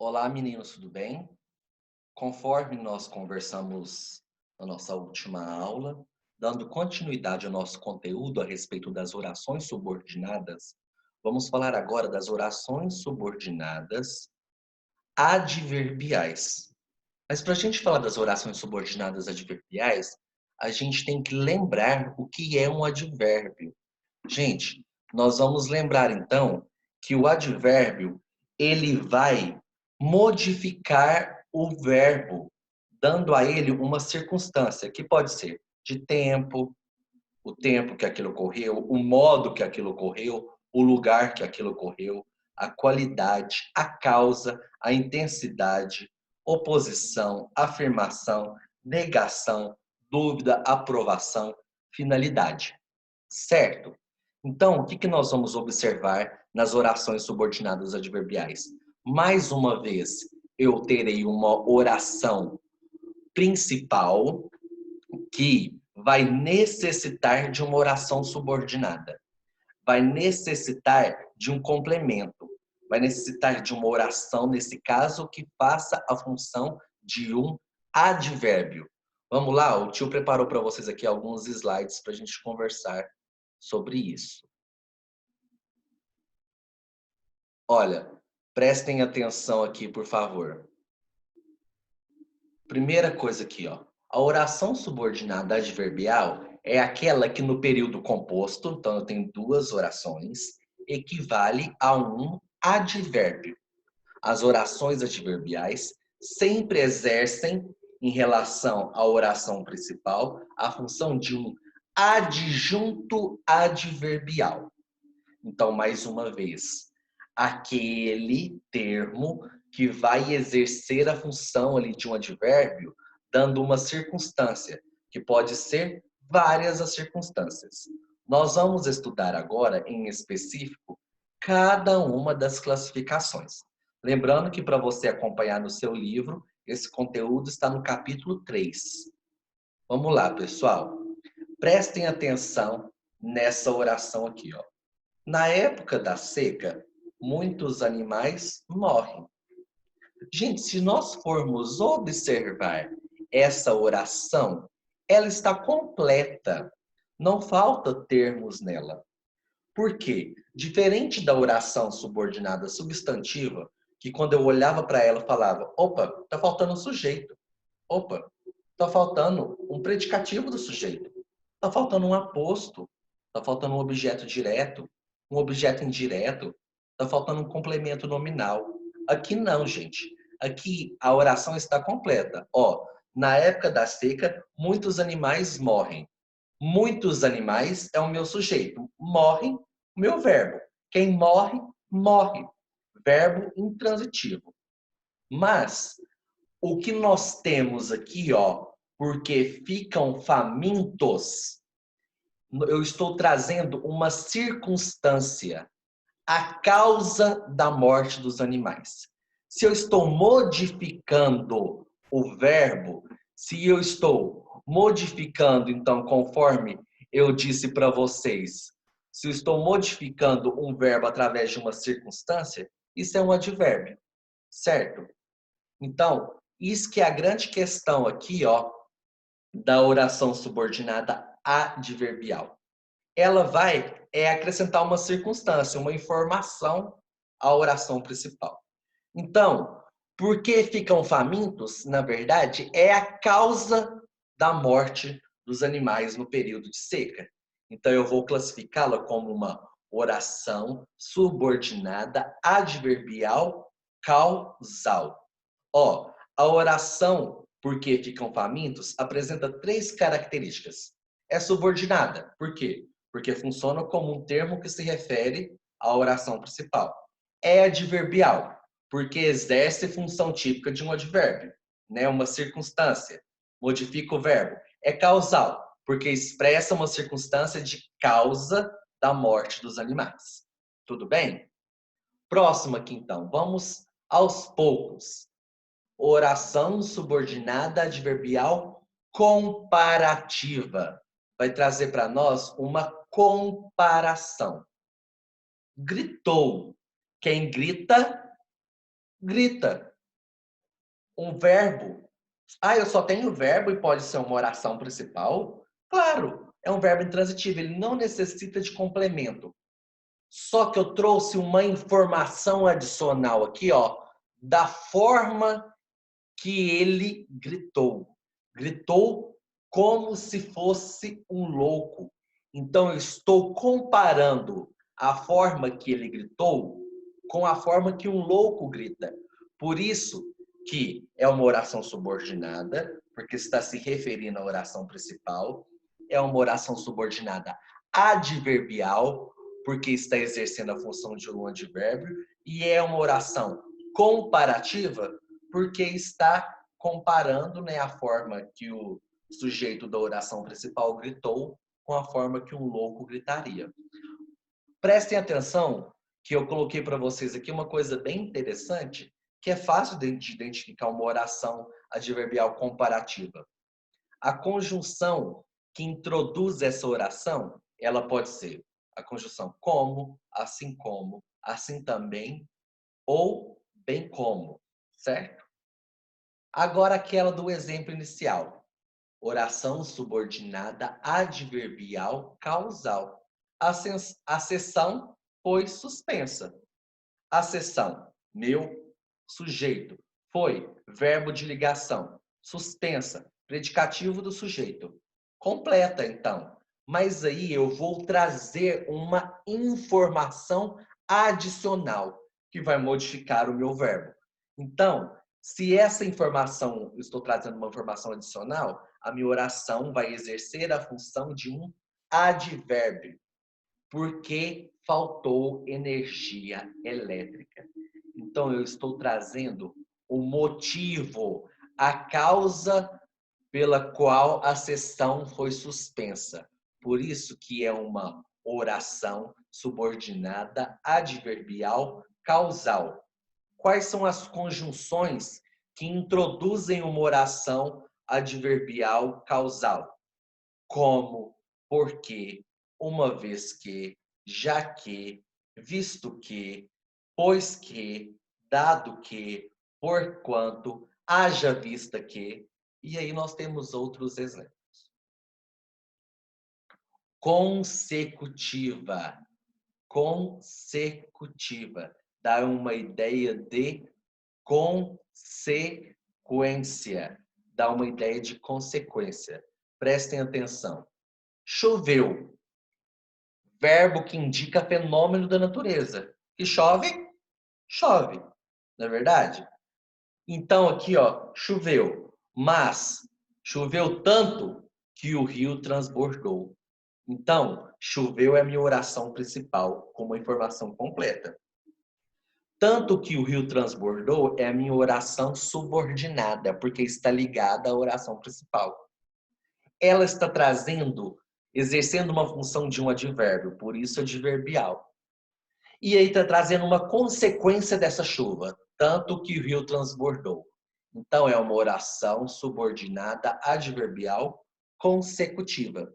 Olá, meninos, tudo bem? Conforme nós conversamos na nossa última aula, dando continuidade ao nosso conteúdo a respeito das orações subordinadas, vamos falar agora das orações subordinadas adverbiais. Mas para a gente falar das orações subordinadas adverbiais, a gente tem que lembrar o que é um advérbio. Gente, nós vamos lembrar então que o advérbio ele vai modificar o verbo, dando a ele uma circunstância que pode ser de tempo, o tempo que aquilo ocorreu, o modo que aquilo ocorreu, o lugar que aquilo ocorreu, a qualidade, a causa, a intensidade, oposição, afirmação, negação, dúvida, aprovação, finalidade. Certo? Então, o que que nós vamos observar nas orações subordinadas adverbiais? Mais uma vez, eu terei uma oração principal que vai necessitar de uma oração subordinada, vai necessitar de um complemento, vai necessitar de uma oração, nesse caso, que faça a função de um advérbio. Vamos lá? O tio preparou para vocês aqui alguns slides para a gente conversar sobre isso. Olha, prestem atenção aqui, por favor. Primeira coisa aqui, ó. A oração subordinada adverbial é aquela que no período composto, então eu tenho duas orações, equivale a um advérbio. As orações adverbiais sempre exercem, em relação à oração principal, a função de um adjunto adverbial. Então, mais uma vez, aquele termo que vai exercer a função ali de um advérbio, dando uma circunstância, que pode ser várias as circunstâncias. Nós vamos estudar agora, em específico, cada uma das classificações. Lembrando que para você acompanhar no seu livro, esse conteúdo está no capítulo 3. Vamos lá, pessoal. Prestem atenção nessa oração aqui, ó. Na época da seca, muitos animais morrem. Gente, se nós formos observar essa oração, ela está completa. Não falta termos nela. Por quê? Diferente da oração subordinada substantiva, que quando eu olhava para ela, eu falava: opa, está faltando um sujeito. Opa, está faltando um predicativo do sujeito. Está faltando um aposto. Está faltando um objeto direto, um objeto indireto. Está faltando um complemento nominal. Aqui não, gente. Aqui a oração está completa. Ó, na época da seca, muitos animais morrem. Muitos animais é o meu sujeito. Morrem, o meu verbo. Quem morre, morre. Verbo intransitivo. Mas o que nós temos aqui, ó, porque ficam famintos, eu estou trazendo uma circunstância, a causa da morte dos animais. Se eu estou modificando o verbo, se eu estou modificando, então, conforme eu disse para vocês, se eu estou modificando um verbo através de uma circunstância, isso é um advérbio, certo? Então, isso que é a grande questão aqui, ó, da oração subordinada adverbial. Ela vai acrescentar uma circunstância, uma informação à oração principal. Então, por que ficam famintos? Na verdade, é a causa da morte dos animais no período de seca. Então, eu vou classificá-la como uma oração subordinada adverbial causal. Ó, a oração "por que ficam famintos" apresenta três características. É subordinada. Por quê? Porque funciona como um termo que se refere à oração principal. É adverbial, porque exerce função típica de um advérbio, né? Uma circunstância, modifica o verbo. É causal, porque expressa uma circunstância de causa da morte dos animais. Tudo bem? Próximo aqui, então. Vamos aos poucos. Oração subordinada adverbial comparativa. Vai trazer para nós uma comparação. Gritou. Quem grita, grita. Um verbo. Ah, eu só tenho verbo e pode ser uma oração principal? Claro, é um verbo intransitivo, ele não necessita de complemento. Só que eu trouxe uma informação adicional aqui, ó, da forma que ele gritou. Gritou como se fosse um louco. Então, eu estou comparando a forma que ele gritou com a forma que um louco grita. Por isso que é uma oração subordinada, porque está se referindo à oração principal. É uma oração subordinada adverbial, porque está exercendo a função de um advérbio. E é uma oração comparativa, porque está comparando, né, a forma que o sujeito da oração principal gritou com a forma que um louco gritaria. Prestem atenção que eu coloquei para vocês aqui uma coisa bem interessante, que é fácil de identificar uma oração adverbial comparativa. A conjunção que introduz essa oração, ela pode ser a conjunção como, assim também, ou bem como, certo? Agora aquela do exemplo inicial. Oração subordinada adverbial causal. A sessão foi suspensa. A sessão, meu, sujeito, foi, verbo de ligação, suspensa, predicativo do sujeito. Completa, então. Mas aí eu vou trazer uma informação adicional que vai modificar o meu verbo. Então, se essa informação, eu estou trazendo uma informação adicional, a minha oração vai exercer a função de um advérbio, porque faltou energia elétrica. Então, eu estou trazendo o motivo, a causa pela qual a sessão foi suspensa. Por isso que é uma oração subordinada adverbial causal. Quais são as conjunções que introduzem uma oração adverbial causal? Como, porque, uma vez que, já que, visto que, pois que, dado que, porquanto, haja vista que, e aí nós temos outros exemplos. Consecutiva. Consecutiva. Dá uma ideia de consequência. Dá uma ideia de consequência. Prestem atenção. Choveu. Verbo que indica fenômeno da natureza. Que chove, chove. Não é verdade? Então, aqui, ó, choveu. Mas choveu tanto que o rio transbordou. Então, choveu é a minha oração principal, com uma informação completa. Tanto que o rio transbordou é a minha oração subordinada, porque está ligada à oração principal. Ela está trazendo, exercendo uma função de um advérbio, por isso adverbial. E aí está trazendo uma consequência dessa chuva, tanto que o rio transbordou. Então, é uma oração subordinada adverbial consecutiva.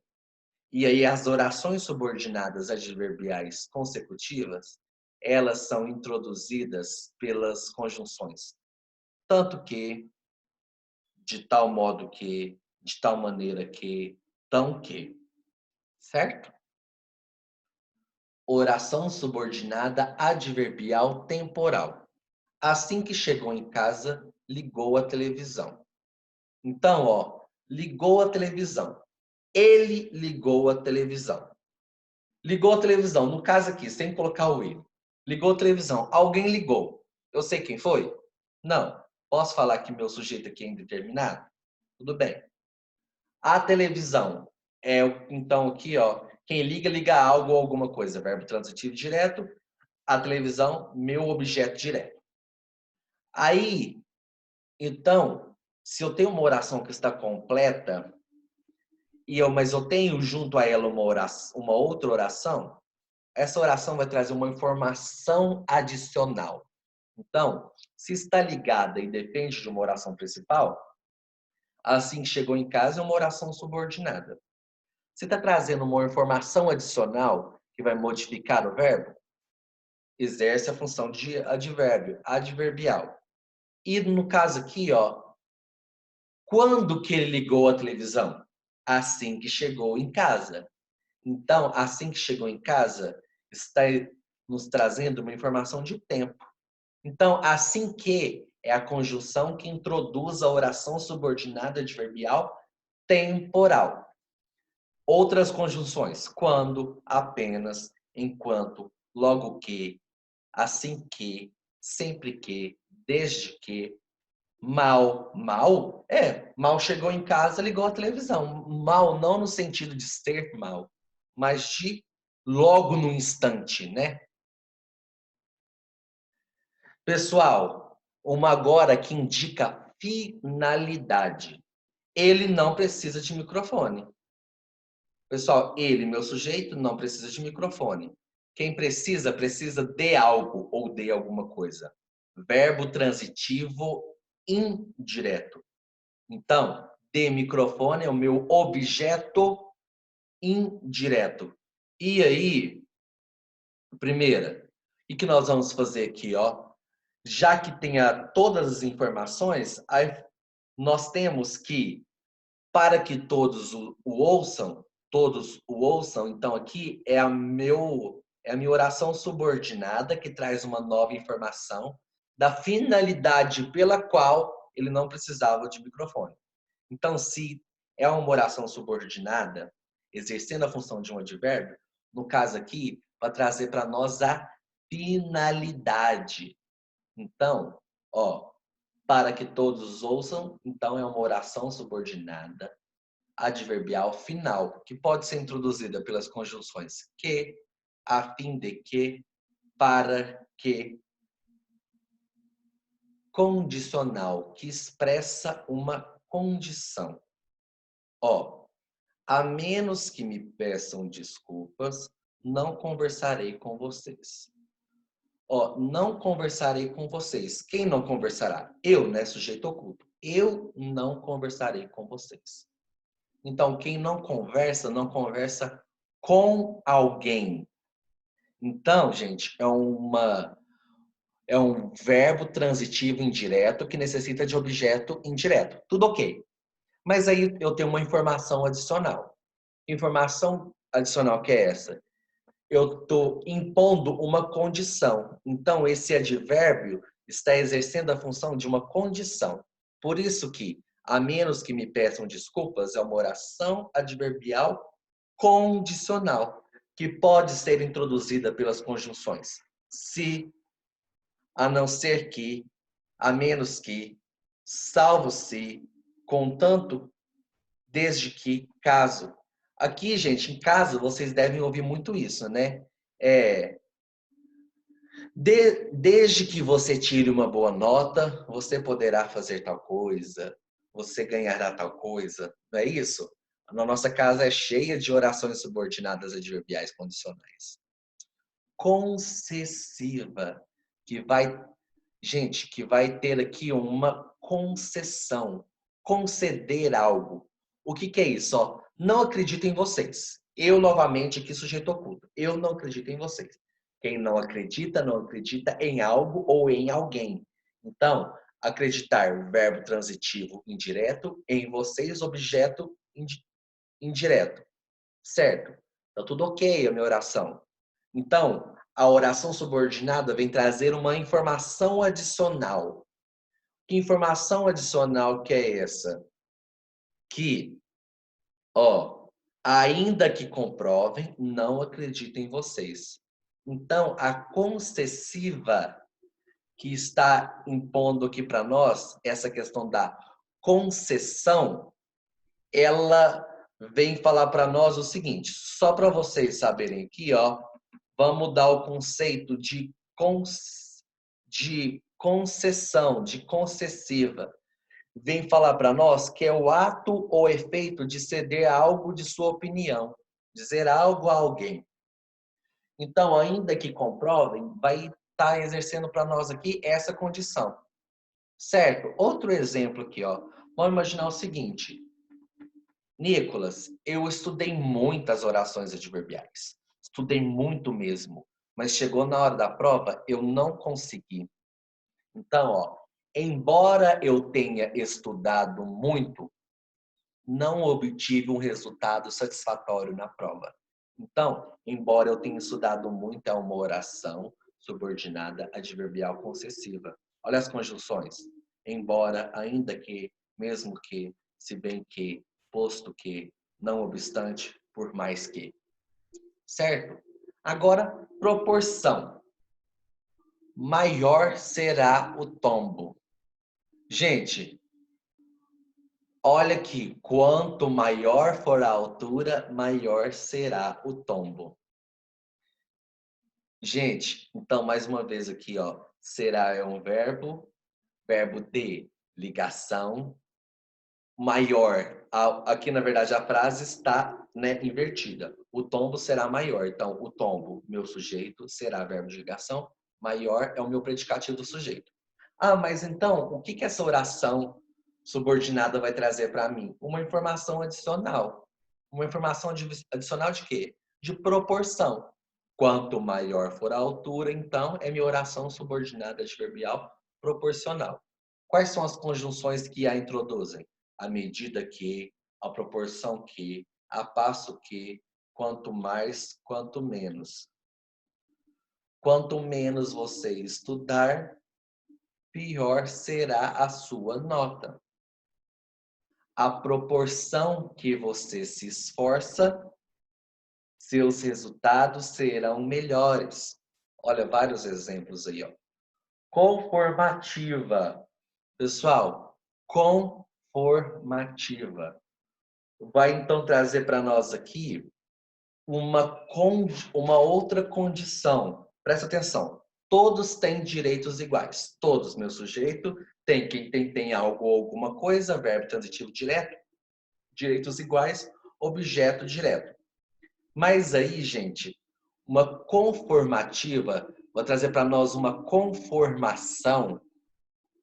E aí as orações subordinadas adverbiais consecutivas, elas são introduzidas pelas conjunções. Tanto que, de tal modo que, de tal maneira que, tão que. Certo? Oração subordinada adverbial temporal. Assim que chegou em casa, ligou a televisão. Então, ó, ligou a televisão. Ele ligou a televisão. Ligou a televisão. No caso aqui, sem colocar o ele. Ligou a televisão. Alguém ligou. Eu sei quem foi? Não. Posso falar que meu sujeito aqui é indeterminado? Tudo bem. A televisão é, então, aqui, ó, quem liga, liga algo ou alguma coisa. Verbo transitivo direto. A televisão, meu objeto direto. Aí, então, se eu tenho uma oração que está completa, mas eu tenho junto a ela uma outra oração, essa oração vai trazer uma informação adicional. Então, se está ligada e depende de uma oração principal, assim que chegou em casa é uma oração subordinada. Se está trazendo uma informação adicional que vai modificar o verbo, exerce a função de advérbio, adverbial. E no caso aqui, ó, quando que ele ligou a televisão? Assim que chegou em casa. Então, assim que chegou em casa, está nos trazendo uma informação de tempo. Então, assim que é a conjunção que introduz a oração subordinada adverbial temporal. Outras conjunções: quando, apenas, enquanto, logo que, assim que, sempre que, desde que, mal. Mal? Mal chegou em casa, ligou a televisão. Mal não no sentido de ser mal, mas de logo no instante, né? Pessoal, uma agora que indica finalidade. Ele não precisa de microfone. Pessoal, ele, meu sujeito, não precisa de microfone. Quem precisa, precisa de algo ou de alguma coisa. Verbo transitivo indireto. Então, de microfone é o meu objeto indireto. E aí, primeira, o que nós vamos fazer aqui, ó? Já que tenha todas as informações, aí nós temos que, para que todos o ouçam, então aqui é é a minha oração subordinada que traz uma nova informação da finalidade pela qual ele não precisava de microfone. Então, se é uma oração subordinada, exercendo a função de um advérbio, no caso aqui, vai trazer para nós a finalidade. Então, ó, para que todos ouçam, então é uma oração subordinada adverbial final, que pode ser introduzida pelas conjunções que, a fim de que, para que, condicional, que expressa uma condição. Ó, a menos que me peçam desculpas, não conversarei com vocês. Ó, não conversarei com vocês. Quem não conversará? Eu, né? Sujeito oculto. Eu não conversarei com vocês. Então, quem não conversa com alguém. Então, gente, é um verbo transitivo indireto que necessita de objeto indireto. Tudo ok. Mas aí eu tenho uma informação adicional. Informação adicional que é essa? Eu estou impondo uma condição. Então, esse advérbio está exercendo a função de uma condição. Por isso que, a menos que me peçam desculpas, é uma oração adverbial condicional, que pode ser introduzida pelas conjunções se, a não ser que, a menos que, salvo se, contanto, desde que, caso. Aqui, gente, em caso, vocês devem ouvir muito isso, né? É, desde que você tire uma boa nota, você poderá fazer tal coisa, você ganhará tal coisa, não é isso? A nossa casa é cheia de orações subordinadas adverbiais condicionais. Concessiva, que vai, gente, que vai ter aqui uma concessão, conceder algo. O que que é isso? Ó, não acredito em vocês. Eu, novamente, aqui, sujeito oculto. Eu não acredito em vocês. Quem não acredita em algo ou em alguém. Então, acreditar, verbo transitivo indireto, em vocês, objeto indireto. Certo? Tá tudo ok a minha oração. Então, a oração subordinada vem trazer uma informação adicional. Que informação adicional que é essa? Que, ó, ainda que comprovem, não acredito em vocês. Então, a concessiva que está impondo aqui para nós, essa questão da concessão, ela vem falar para nós o seguinte, só para vocês saberem aqui, ó, vamos dar o conceito de concessão, de concessiva. Vem falar para nós que é o ato ou efeito de ceder algo de sua opinião, dizer algo a alguém. Então, ainda que comprovem, vai estar exercendo para nós aqui essa condição. Certo? Outro exemplo aqui, ó. Vamos imaginar o seguinte. Nicolas, eu estudei muitas orações adverbiais. Estudei muito mesmo. Mas chegou na hora da prova, eu não consegui. Então, ó, Embora eu tenha estudado muito, não obtive um resultado satisfatório na prova. Então, embora eu tenha estudado muito, é uma oração subordinada adverbial concessiva. Olha as conjunções. Embora, ainda que, mesmo que, se bem que, posto que, não obstante, por mais que. Certo? Agora, proporção. Maior será o tombo. Gente, olha aqui, quanto maior for a altura, maior será o tombo. Gente, então mais uma vez aqui, ó, será é um verbo de ligação, maior. Aqui na verdade a frase está, né, invertida. O tombo será maior. Então, o tombo, meu sujeito, será verbo de ligação, maior é o meu predicativo do sujeito. Ah, mas então, o que que essa oração subordinada vai trazer para mim? Uma informação adicional. Uma informação adicional de quê? De proporção. Quanto maior for a altura, então, é minha oração subordinada adverbial proporcional. Quais são as conjunções que a introduzem? À medida que, à proporção que, a passo que, quanto mais, quanto menos. Quanto menos você estudar, pior será a sua nota. A proporção que você se esforça, seus resultados serão melhores. Olha, vários exemplos aí, ó. Conformativa. Pessoal, conformativa. Vai então trazer para nós aqui uma outra condição. Presta atenção. Todos têm direitos iguais. Todos, meu sujeito, quem tem algo ou alguma coisa, verbo transitivo direto, direitos iguais, objeto direto. Mas aí, gente, uma conformativa, vou trazer para nós uma conformação,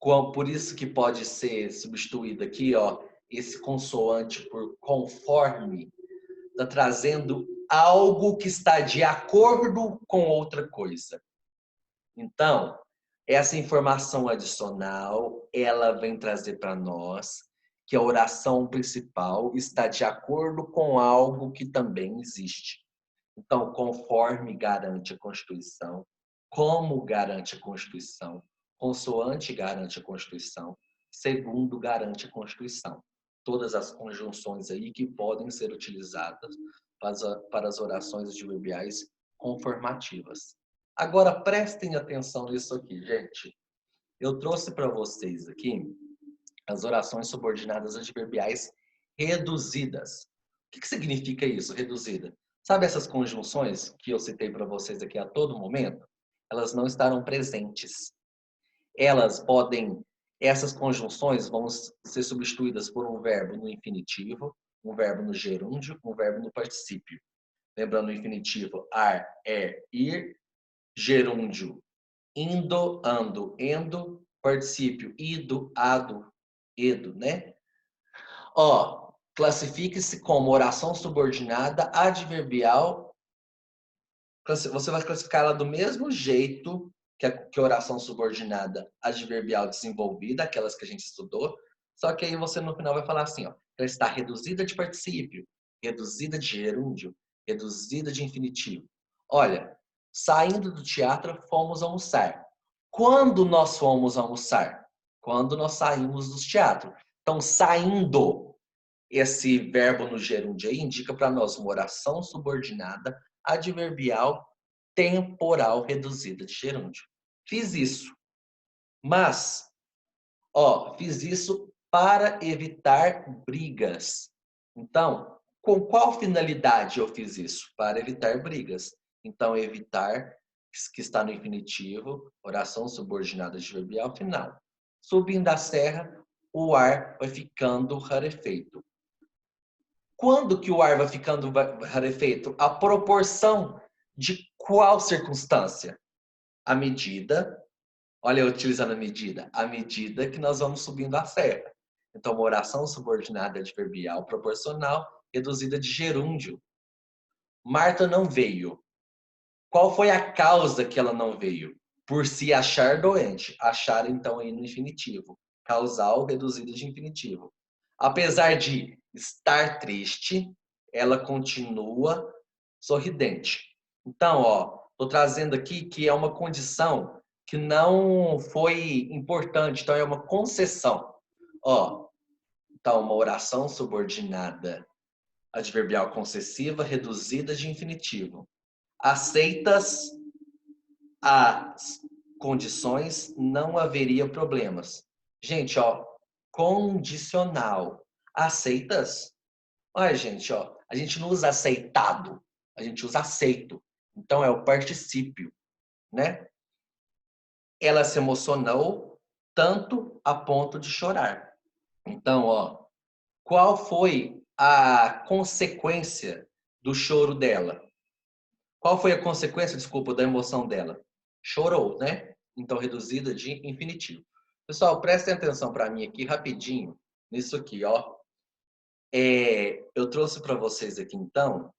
por isso que pode ser substituído aqui, ó, esse consoante por conforme, está trazendo algo que está de acordo com outra coisa. Então, essa informação adicional, ela vem trazer para nós que a oração principal está de acordo com algo que também existe. Então, conforme garante a Constituição, como garante a Constituição, consoante garante a Constituição, segundo garante a Constituição. Todas as conjunções aí que podem ser utilizadas para as orações adverbiais conformativas. Agora, prestem atenção nisso aqui, gente. Eu trouxe para vocês aqui as orações subordinadas adverbiais reduzidas. O que significa isso, reduzida? Sabe essas conjunções que eu citei para vocês aqui a todo momento? Elas não estarão presentes. Essas conjunções vão ser substituídas por um verbo no infinitivo, um verbo no gerúndio, um verbo no particípio. Lembrando o infinitivo, ar, ir, gerúndio, indo, ando, endo, particípio, ido, ado, edo, né? Ó, classifique-se como oração subordinada adverbial. Você vai classificar ela do mesmo jeito que a oração subordinada adverbial desenvolvida, aquelas que a gente estudou, só que aí você no final vai falar assim, ó, ela está reduzida de particípio, reduzida de gerúndio, reduzida de infinitivo. Olha, saindo do teatro, fomos almoçar. Quando nós fomos almoçar? Quando nós saímos do teatro. Então, saindo, esse verbo no gerúndio aí indica para nós uma oração subordinada adverbial temporal reduzida de gerúndio. Fiz isso. Mas, ó, fiz isso para evitar brigas. Então, com qual finalidade eu fiz isso? Para evitar brigas. Então, evitar, que está no infinitivo, oração subordinada adverbial final. Subindo a serra, o ar vai ficando rarefeito. Quando que o ar vai ficando rarefeito? A proporção de qual circunstância? A medida, olha eu utilizando a medida que nós vamos subindo a serra. Então, uma oração subordinada adverbial proporcional reduzida de gerúndio. Marta não veio. Qual foi a causa que ela não veio? Por se achar doente. Achar, então, aí no infinitivo. Causal reduzido de infinitivo. Apesar de estar triste, ela continua sorridente. Então, ó, estou trazendo aqui que é uma condição que não foi importante, então é uma concessão. Ó, então, uma oração subordinada adverbial concessiva reduzida de infinitivo. Aceitas as condições, não haveria problemas. Gente, ó, condicional. Aceitas? Olha, gente, ó, a gente não usa aceitado, a gente usa aceito. Então é o particípio, né? Ela se emocionou tanto a ponto de chorar. Então, ó, qual foi a consequência do choro dela? Qual foi a consequência, desculpa, da emoção dela? Chorou, né? Então, reduzida de infinitivo. Pessoal, prestem atenção para mim aqui rapidinho, nisso aqui, ó. Eu trouxe para vocês aqui, então,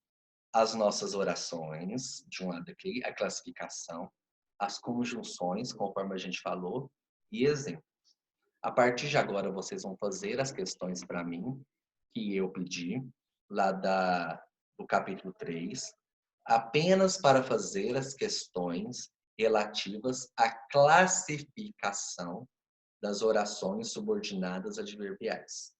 as nossas orações, de um lado aqui, a classificação, as conjunções, conforme a gente falou, e exemplos. A partir de agora, vocês vão fazer as questões para mim, que eu pedi, lá do capítulo 3, apenas para fazer as questões relativas à classificação das orações subordinadas adverbiais.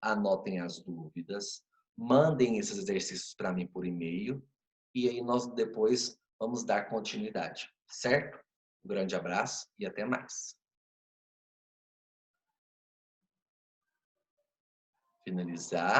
Anotem as dúvidas, mandem esses exercícios para mim por e-mail e aí nós depois vamos dar continuidade, certo? Um grande abraço e até mais. Finalizar.